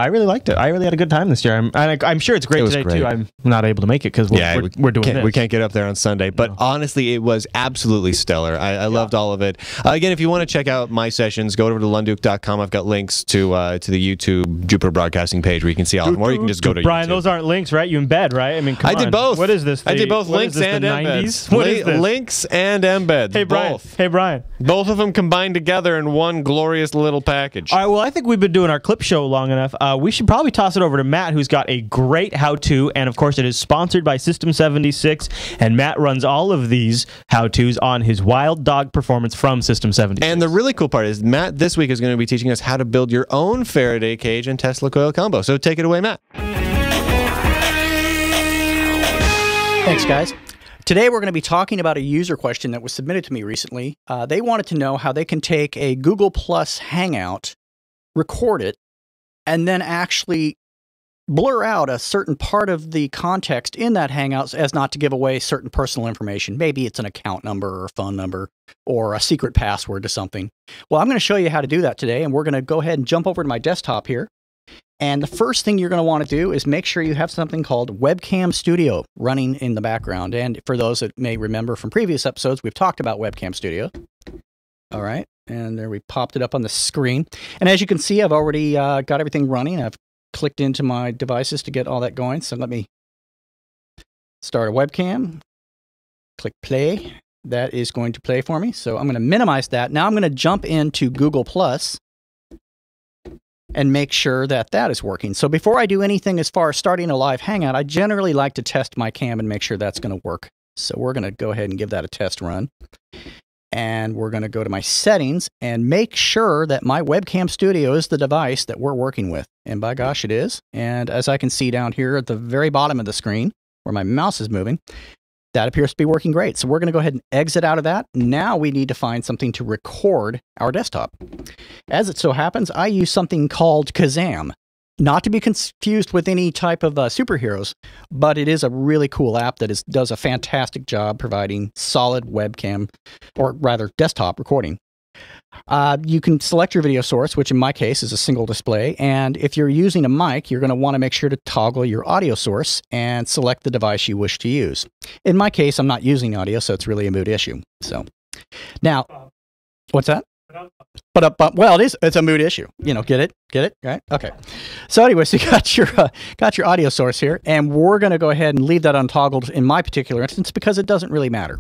really liked it. I really had a good time this year. I'm sure it's great today, too. I'm not able to make it because we're doing this. We can't get up there on Sunday. But honestly, it was absolutely stellar. I loved all of it. Again, if you want to check out my sessions, go over to lunduke.com. I've got links to the YouTube Jupiter Broadcasting page where you can see all of them, or you can just go to Brian, YouTube. those aren't links, right? You embed, right? I mean, come on. I did both. What is this? I did both links and embeds. What is this? Links and embeds. Hey, Brian. Both. Hey, Brian. Both of them combined together in one glorious little package. All right, well, I think we've been doing our clip show long enough. We should probably toss it over to Matt, who's got a great how-to, and of course it is sponsored by System76, and Matt runs all of these how-tos on his Wild Dog performance from System76. And the really cool part is Matt this week is going to be teaching us how to build your own Faraday cage and Tesla coil combo. So take it away, Matt. Thanks, guys. Today we're going to be talking about a user question that was submitted to me recently. They wanted to know how they can take a Google Plus Hangout, record it, and then actually blur out a certain part of the context in that Hangout as not to give away certain personal information. Maybe it's an account number or a phone number or a secret password to something. Well, I'm going to show you how to do that today, and we're going to go ahead and jump over to my desktop here. And the first thing you're going to want to do is make sure you have something called Webcam Studio running in the background. And for those that may remember from previous episodes, we've talked about Webcam Studio. All right, and there we popped it up on the screen. And as you can see, I've already got everything running. I've clicked into my devices to get all that going. So let me start a webcam, click play. That is going to play for me. So I'm going to minimize that. Now I'm going to jump into Google Plus and make sure that that is working. So before I do anything as far as starting a live Hangout, I generally like to test my cam and make sure that's going to work. So we're going to go ahead and give that a test run. And we're going to go to my settings and make sure that my Webcam Studio is the device that we're working with. And by gosh, it is. And as I can see down here at the very bottom of the screen where my mouse is moving, that appears to be working great. So we're going to go ahead and exit out of that. Now we need to find something to record our desktop. As it so happens, I use something called Kazam. Not to be confused with any type of superheroes, but it is a really cool app that does a fantastic job providing solid webcam, or rather desktop recording. You can select your video source, which in my case is a single display, and if you're using a mic, you're going to want to make sure to toggle your audio source and select the device you wish to use. In my case, I'm not using audio, so it's really a moot issue. So, now, what's that? But well, it's a mood issue. You know, get it, right? Okay. So anyway, so you got your audio source here, and we're going to go ahead and leave that untoggled in my particular instance because it doesn't really matter.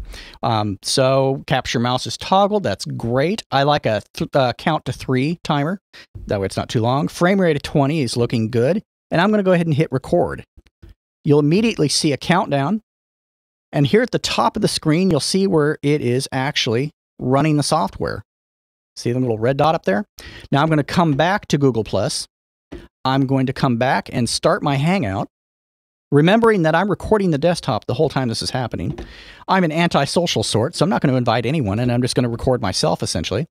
So capture mouse is toggled. That's great. I like a count to 3 timer. That way it's not too long. Frame rate of 20 is looking good, and I'm going to go ahead and hit record. You'll immediately see a countdown, and here at the top of the screen, you'll see where it is actually running the software. See the little red dot up there? Now I'm going to come back to Google+. I'm going to come back and start my Hangout, remembering that I'm recording the desktop the whole time this is happening. I'm an antisocial sort, so I'm not going to invite anyone, and I'm just going to record myself, essentially.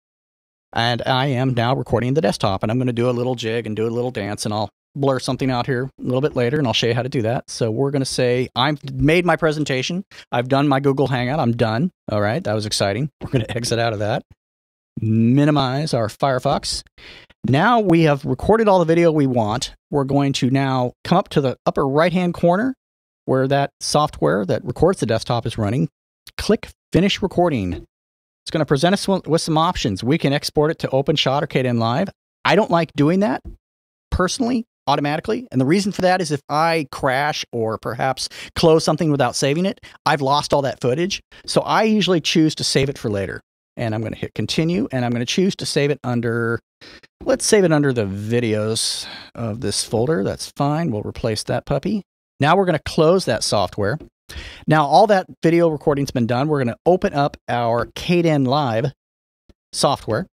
And I am now recording the desktop, and I'm going to do a little jig and do a little dance, and I'll blur something out here a little bit later, and I'll show you how to do that. So we're going to say, I've made my presentation. I've done my Google Hangout. I'm done. All right, that was exciting. We're going to exit out of that. Minimize our Firefox. Now we have recorded all the video we want. We're going to now come up to the upper right-hand corner where that software that records the desktop is running. Click Finish Recording. It's going to present us with some options. We can export it to OpenShot or Kdenlive. I don't like doing that personally, automatically. And the reason for that is if I crash or perhaps close something without saving it, I've lost all that footage. So I usually choose to save it for later. And I'm going to hit continue, and I'm going to choose to save it under, let's save it under the videos of this folder. That's fine. We'll replace that puppy. Now we're going to close that software. Now all that video recording's been done. We're going to open up our Kdenlive software.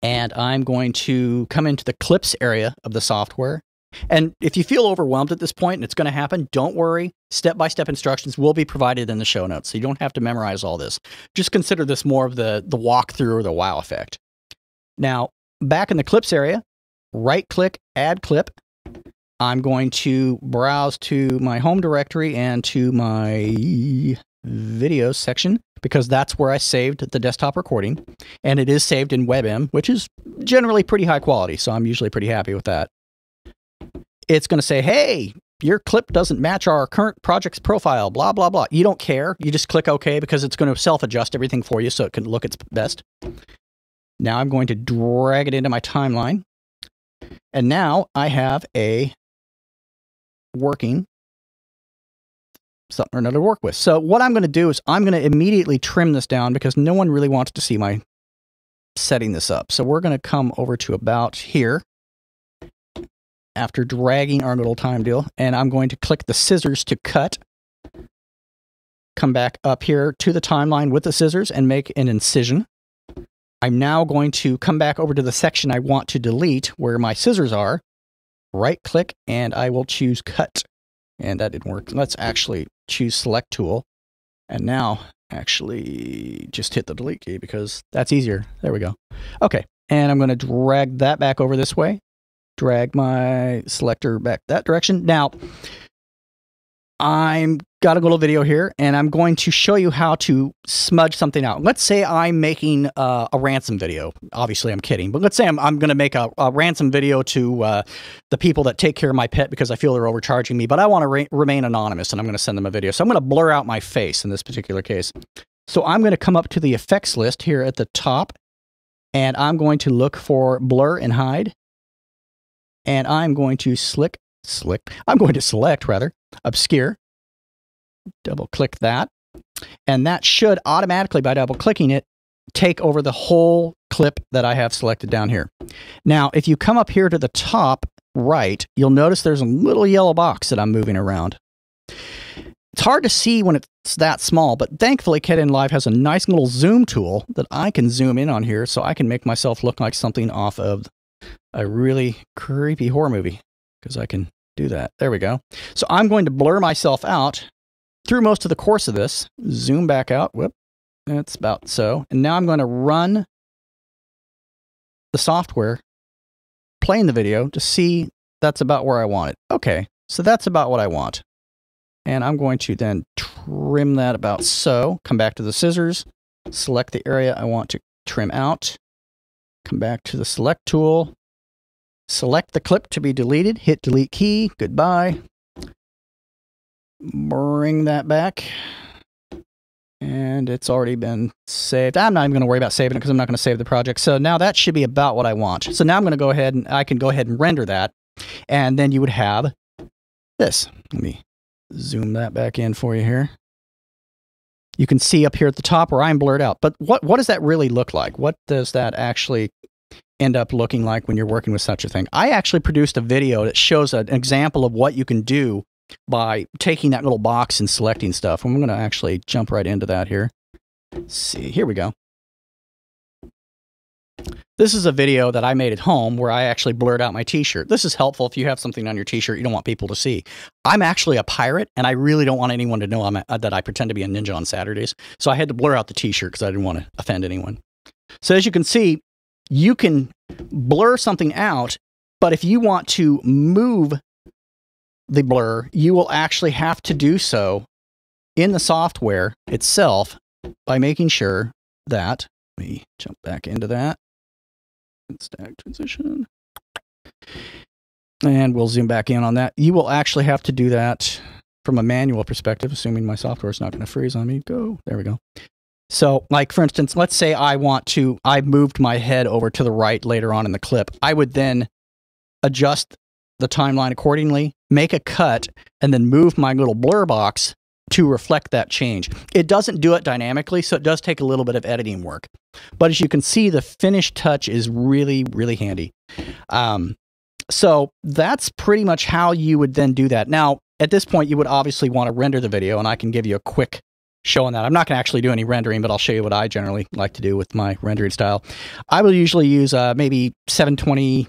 And I'm going to come into the clips area of the software. And if you feel overwhelmed at this point, and it's going to happen, don't worry. Step-by-step instructions will be provided in the show notes, so you don't have to memorize all this. Just consider this more of the walkthrough or the wow effect. Now, back in the clips area, right-click, add clip. I'm going to browse to my home directory and to my videos section, because that's where I saved the desktop recording. And it is saved in WebM, which is generally pretty high quality, so I'm usually pretty happy with that. It's going to say, hey, your clip doesn't match our current project's profile, blah, blah, blah. You don't care. You just click OK because it's going to self-adjust everything for you so it can look its best. Now I'm going to drag it into my timeline. And now I have a working something or another to work with. So what I'm going to do is I'm going to immediately trim this down because no one really wants to see my setting this up. So we're going to come over to about here. After dragging our little time deal, and I'm going to click the scissors to cut. Come back up here to the timeline with the scissors and make an incision. I'm now going to come back over to the section I want to delete where my scissors are. Right click and I will choose cut. And that didn't work. Let's actually choose select tool. And now actually just hit the delete key because that's easier. There we go. Okay. And I'm going to drag that back over this way. Drag my selector back that direction. Now, I'm got a little video here, and I'm going to show you how to smudge something out. Let's say I'm making a ransom video. Obviously, I'm kidding, but let's say I'm going to make a ransom video to the people that take care of my pet because I feel they're overcharging me, but I want to remain anonymous, and I'm going to send them a video. So I'm going to blur out my face in this particular case. So I'm going to come up to the effects list here at the top, and I'm going to look for blur and hide. And I'm going to select obscure, double click that, and that should automatically, by double clicking it, take over the whole clip that I have selected down here. Now, if you come up here to the top right, you'll notice there's a little yellow box that I'm moving around. It's hard to see when it's that small, but thankfully Kdenlive has a nice little zoom tool that I can zoom in on here so I can make myself look like something off of a really creepy horror movie, because I can do that. There we go. So I'm going to blur myself out through most of the course of this. Zoom back out. Whoop. That's about so. And now I'm going to run the software, playing the video to see that's about where I want it. Okay, so that's about what I want. And I'm going to then trim that about so. Come back to the scissors, select the area I want to trim out. Come back to the select tool, select the clip to be deleted, hit delete key, goodbye. Bring that back. And it's already been saved. I'm not even going to worry about saving it because I'm not going to save the project. So now that should be about what I want. So now I'm going to go ahead and I can go ahead and render that. And then you would have this. Let me zoom that back in for you here. You can see up here at the top where I'm blurred out. But what does that really look like? What does that actually end up looking like when you're working with such a thing? I actually produced a video that shows an example of what you can do by taking that little box and selecting stuff. I'm going to actually jump right into that here. Let's see, here we go. This is a video that I made at home where I actually blurred out my t-shirt. This is helpful if you have something on your t-shirt you don't want people to see. I'm actually a pirate, and I really don't want anyone to know that I pretend to be a ninja on Saturdays. So I had to blur out the t-shirt because I didn't want to offend anyone. So as you can see, you can blur something out, but if you want to move the blur, you will actually have to do so in the software itself by making sure that, let me jump back into that, stack transition, and we'll zoom back in on that. You will actually have to do that from a manual perspective, assuming my software is not going to freeze on me. Go, there we go. So, like, for instance, let's say I moved my head over to the right later on in the clip. I would then adjust the timeline accordingly, make a cut, and then move my little blur box to reflect that change. It doesn't do it dynamically, so it does take a little bit of editing work. But as you can see, the finished touch is really, really handy. So that's pretty much how you would then do that. Now, at this point, you would obviously want to render the video, and I can give you a quick show on that. I'm not going to actually do any rendering, but I'll show you what I generally like to do with my rendering style. I will usually use maybe 720p,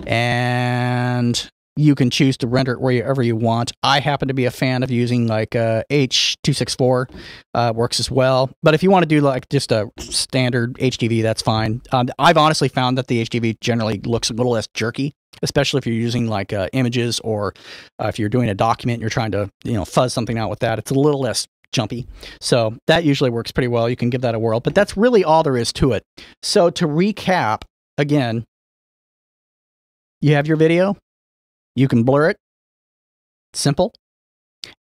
and you can choose to render it wherever you want. I happen to be a fan of using like H.264, works as well. But if you want to do like just a standard HDV, that's fine. I've honestly found that the HDV generally looks a little less jerky, especially if you're using like images, or if you're doing a document and you're trying to, fuzz something out with that. It's a little less jumpy. So that usually works pretty well. You can give that a whirl, but that's really all there is to it. So to recap, again, you have your video. You can blur it. Simple.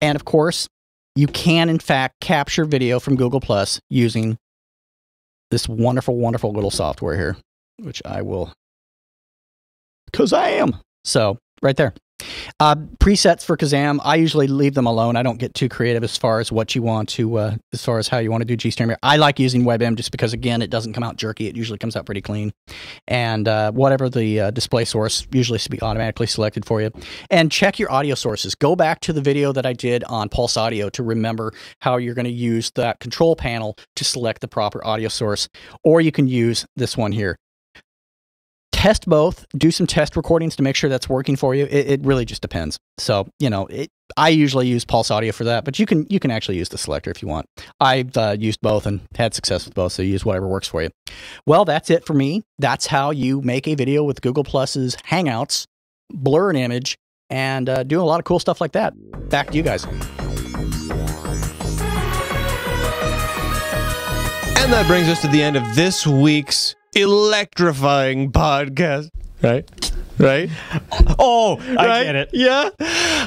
And of course, you can, in fact, capture video from Google Plus using this wonderful, wonderful little software here, which I will, because I am. So, right there. Presets for Kazam, I usually leave them alone. I don't get too creative as far as what you want to, as far as how you want to do GStreamer. I like using WebM just because, again, it doesn't come out jerky. It usually comes out pretty clean. And whatever the display source usually should be automatically selected for you. And check your audio sources. Go back to the video that I did on Pulse Audio to remember how you're going to use that control panel to select the proper audio source. Or you can use this one here. Test both, do some test recordings to make sure that's working for you. It really just depends. So, I usually use Pulse Audio for that, but you can actually use the selector if you want. I've used both and had success with both, so use whatever works for you. Well, that's it for me. That's how you make a video with Google Plus's Hangouts, blur an image, and do a lot of cool stuff like that. Back to you guys. And that brings us to the end of this week's electrifying podcast. Right? Oh, right? I get it. Yeah?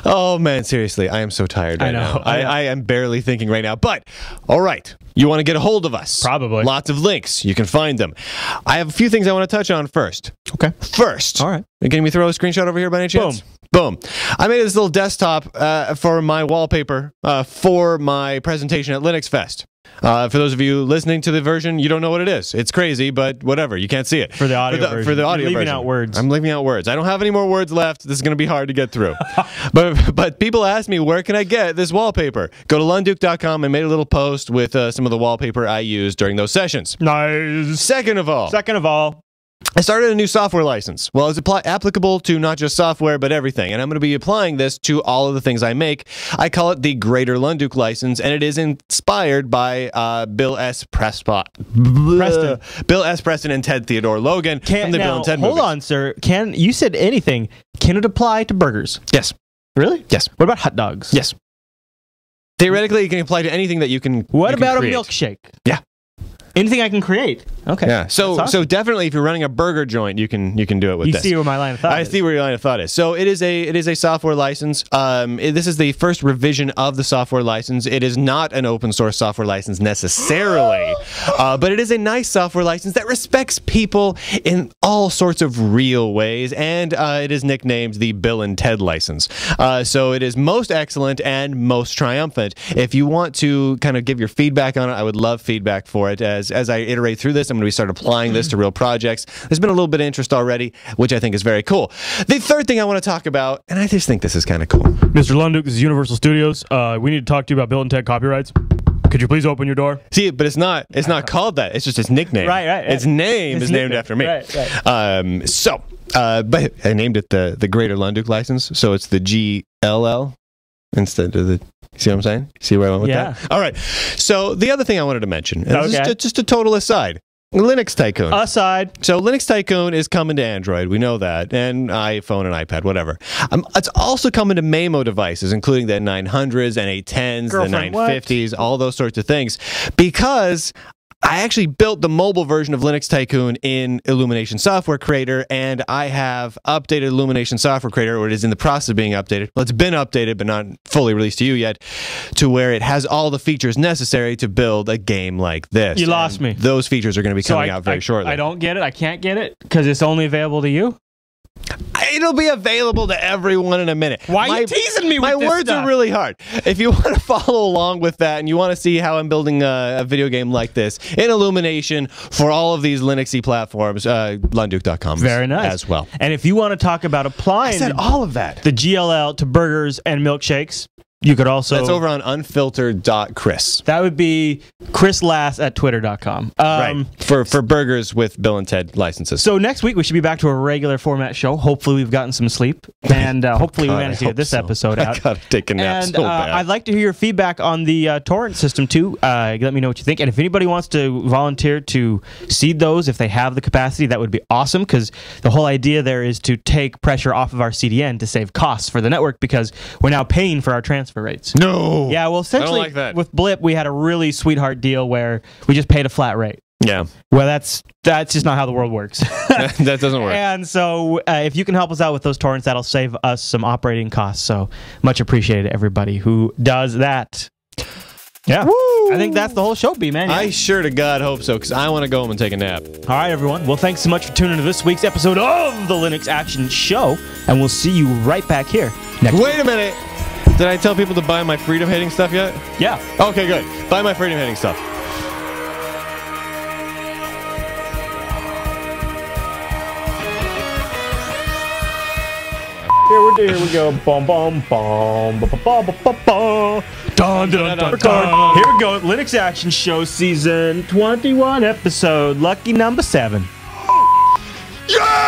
Oh, man, seriously, I am so tired right now. I am barely thinking right now. But, all right, you want to get a hold of us. Probably. Lots of links. You can find them. I have a few things I want to touch on first. Okay. First. All right. Can we throw a screenshot over here by any chance? Boom. I made this little desktop for my wallpaper for my presentation at LinuxFest. For those of you listening to the version, you don't know what it is. It's crazy, but whatever. You can't see it. For the audio version. For the audio You're leaving version. out words. I'm leaving out words. I don't have any more words left. This is going to be hard to get through. but people ask me, where can I get this wallpaper? Go to lunduke.com. I made a little post with some of the wallpaper I used during those sessions. Nice. Second of all, I started a new software license. Well, it's applicable to not just software, but everything. And I'm going to be applying this to all of the things I make. I call it the Greater Lunduke License, and it is inspired by Bill S. Preston and Ted Theodore Logan from the Bill and Ted movies. Hold on, sir. You said anything. Can it apply to burgers? Yes. Really? Yes. What about hot dogs? Yes. Theoretically, it can apply to anything that you can. What about create. a milkshake? Yeah. Anything I can create. Okay. Yeah. So definitely, if you're running a burger joint, you can do it with this. You see where my line of thought is. I see where your line of thought is. So it is a software license. This is the first revision of the software license. It is not an open source software license necessarily, but it is a nice software license that respects people in all sorts of real ways, and it is nicknamed the Bill and Ted license. So it is most excellent and most triumphant. If you want to kind of give your feedback on it, I would love feedback for it. As I iterate through this, I'm going to start applying this to real projects. There's been a little bit of interest already, which I think is very cool. The third thing I want to talk about, and I just think this is kind of cool. Mr. Lunduk, this is Universal Studios. We need to talk to you about Bill and Ted copyrights. Could you please open your door? See, but it's not called that. It's just his nickname. Right. Its name is named after me. Right. But I named it the Greater Lunduk license, so it's the GLL instead of the. See what I'm saying? See where I went with that? All right. So the other thing I wanted to mention, and just a total aside, Linux Tycoon. Aside. So Linux Tycoon is coming to Android. We know that. And iPhone and iPad, whatever. It's also coming to Maemo devices, including the 900s and 810s, the 950s, all those sorts of things. Because I actually built the mobile version of Linux Tycoon in Illumination Software Creator, and I have updated Illumination Software Creator, or it is in the process of being updated. Well, it's been updated, but not fully released to you yet, to where it has all the features necessary to build a game like this. You lost me. Those features are going to be coming out very shortly. I don't get it. I can't get it because it's only available to you. It'll be available to everyone in a minute. Why are you teasing me with this My words stuff? are really hard. If you want to follow along with that and you want to see how I'm building a video game like this in Illumination for all of these Linuxy platforms, Lunduk.com Very nice. as well. And if you want to talk about applying I said all of that. the GLL to burgers and milkshakes, you could also... That's over on unfiltered.chris. That would be chrislass@twitter.com. Right. For burgers with Bill and Ted licenses. So next week we should be back to a regular format show. Hopefully we've gotten some sleep. And hopefully we managed to get this episode out. I gotta take a nap And so bad. I'd like to hear your feedback on the torrent system too. Let me know what you think. And if anybody wants to volunteer to seed those, if they have the capacity, that would be awesome, because the whole idea there is to take pressure off of our CDN to save costs for the network, because we're now paying for our transfer rates. No. Yeah, well, essentially, I don't like that. with Blip, we had a really sweetheart deal where we just paid a flat rate. Yeah. Well, that's just not how the world works. That doesn't work. And so if you can help us out with those torrents, that'll save us some operating costs. So much appreciated, everybody who does that. Yeah. Woo! I think that's the whole show, B-Man. Yeah. I sure to God hope so, because I want to go home and take a nap. All right, everyone. Well, thanks so much for tuning into this week's episode of the Linux Action Show, and we'll see you right back here next week. Wait a minute. Did I tell people to buy my freedom-hating stuff yet? Yeah. Okay, good. Buy my freedom-hating stuff. Here we go. Boom, boom, boom, boom, boom, boom, boom, boom. Dun, dun, dun, dun. Here we go. Linux Action Show Season 21 episode, lucky number 7. Yeah!